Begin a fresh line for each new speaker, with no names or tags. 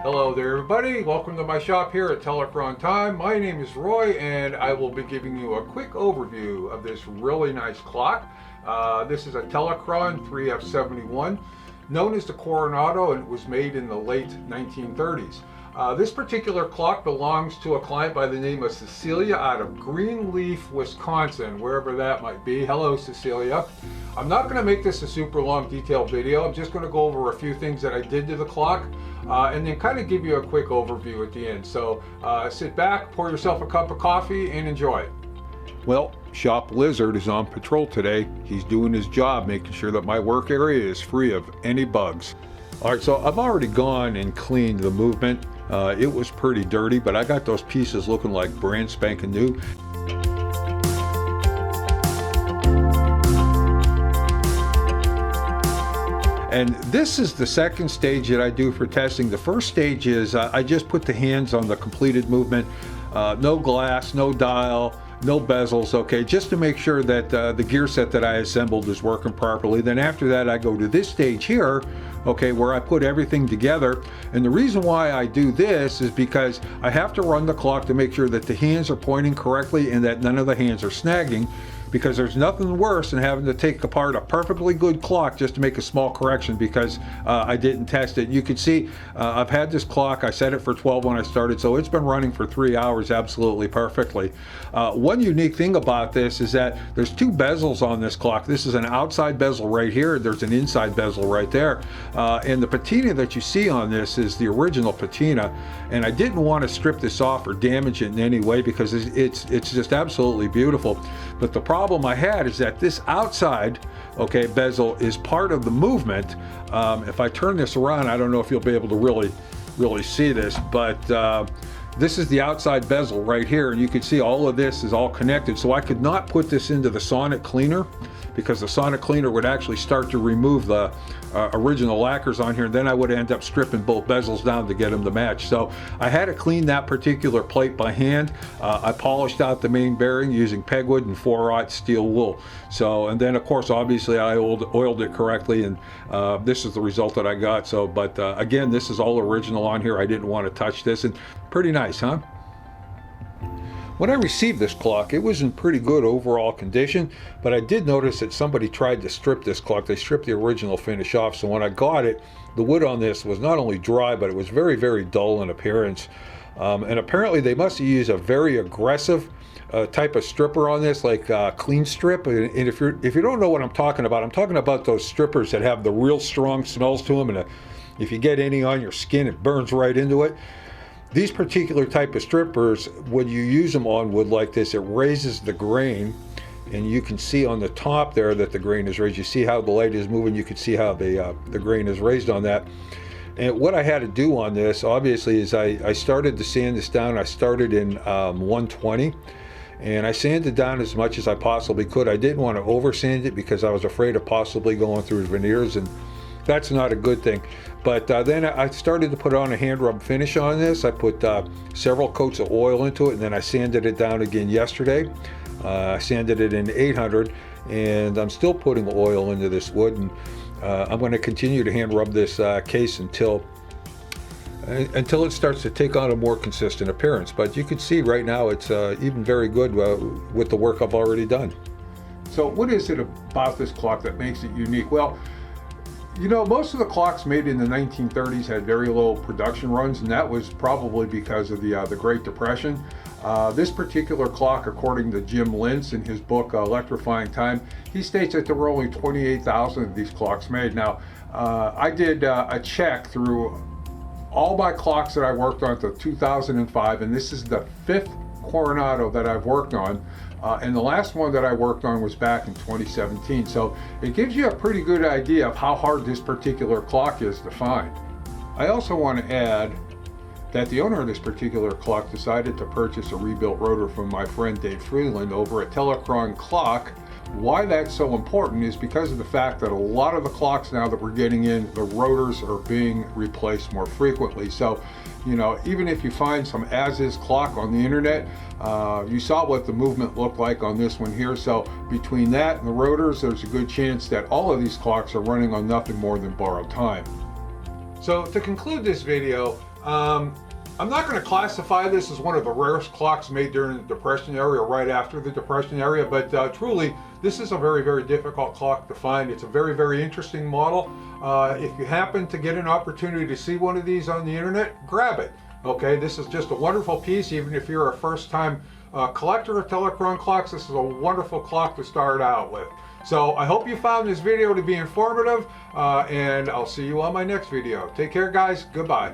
Hello there everybody, welcome to my shop here at Telechron Time. My name is Roy and I will be giving you a quick overview of this really nice clock. This is a Telechron 3F71, known as the Coronado, and it was made in the late 1930s. This particular clock belongs to a client by the name of Cecilia out of Greenleaf, Wisconsin, wherever that might be. Hello Cecilia. I'm not going to make this a super long detailed video. I'm just going to go over a few things that I did to the clock and then kind of give you a quick overview at the end. So sit back, pour yourself a cup of coffee and enjoy. Well, Shop Lizard is on patrol today. He's doing his job, making sure that my work area is free of any bugs. All right, so I've already gone and cleaned the movement. It was pretty dirty, but I got those pieces looking like brand spanking new. And this is the second stage that I do for testing. The first stage is I just put the hands on the completed movement, no glass, no dial, no bezels, okay, just to make sure that the gear set that I assembled is working properly. Then after that, I go to this stage here, okay, where I put everything together. And the reason why I do this is because I have to run the clock to make sure that the hands are pointing correctly and that none of the hands are snagging, because there's nothing worse than having to take apart a perfectly good clock just to make a small correction because I didn't test it. You can see I've had this clock, I set it for 12 when I started, so it's been running for 3 hours absolutely perfectly. One unique thing about this is that there's two bezels on this clock. This is an outside bezel right here, there's an inside bezel right there. And the patina that you see on this is the original patina, and I didn't want to strip this off or damage it in any way because it's just absolutely beautiful. But the problem I had is that this outside, okay, bezel is part of the movement. If I turn this around, I don't know if you'll be able to really see this, but this is the outside bezel right here, and you can see all of this is all connected. So I could not put this into the sonic cleaner because the sonic cleaner would actually start to remove the original lacquers on here, and then I would end up stripping both bezels down to get them to match. So I had to clean that particular plate by hand. I polished out the main bearing using pegwood and 4/0 steel wool. So, and then of course obviously I oiled it correctly, and this is the result that I got. So, but again, this is all original on here. I didn't want to touch this, and pretty nice, huh? When I received this clock, it was in pretty good overall condition, but I did notice that somebody tried to strip this clock. They stripped the original finish off, so when I got it, the wood on this was not only dry, but it was very, very dull in appearance. And apparently they must have used a very aggressive type of stripper on this, like clean strip. And if you don't know what I'm talking about those strippers that have the real strong smells to them, and if you get any on your skin, it burns right into it. These particular type of strippers, when you use them on wood like this, it raises the grain, and you can see on the top there that the grain is raised. You see how the light is moving, you can see how the grain is raised on that. And what I had to do on this, obviously, is I started to sand this down. I started in 120, and I sanded down as much as I possibly could. I didn't want to over sand it because I was afraid of possibly going through veneers, and that's not a good thing. But then I started to put on a hand rub finish on this. I put several coats of oil into it, and then I sanded it down again yesterday. I sanded it in 800, and I'm still putting oil into this wood, and I'm going to continue to hand rub this case until it starts to take on a more consistent appearance. But you can see right now it's even very good with the work I've already done. So what is it about this clock that makes it unique? Well, you know, most of the clocks made in the 1930s had very low production runs, and that was probably because of the Great Depression. This particular clock, according to Jim Lentz in his book Electrifying Time, he states that there were only 28,000 of these clocks made. Now, I did a check through all my clocks that I worked on to 2005, and this is the 5th Coronado that I've worked on. And the last one that I worked on was back in 2017. So it gives you a pretty good idea of how hard this particular clock is to find. I also want to add that the owner of this particular clock decided to purchase a rebuilt rotor from my friend Dave Freeland over at Telechron Clock. Why that's so important is because of the fact that a lot of the clocks now that we're getting in, the rotors are being replaced more frequently. So, you know, even if you find some as-is clock on the internet, you saw what the movement looked like on this one here. So between that and the rotors, there's a good chance that all of these clocks are running on nothing more than borrowed time. So to conclude this video, I'm not going to classify this as one of the rarest clocks made during the Depression era or right after the Depression era, but truly, this is a very, very difficult clock to find. It's a very, very interesting model. If you happen to get an opportunity to see one of these on the internet, grab it. Okay, this is just a wonderful piece. Even if you're a first-time collector of Telechron clocks, this is a wonderful clock to start out with. So I hope you found this video to be informative, and I'll see you on my next video. Take care, guys. Goodbye.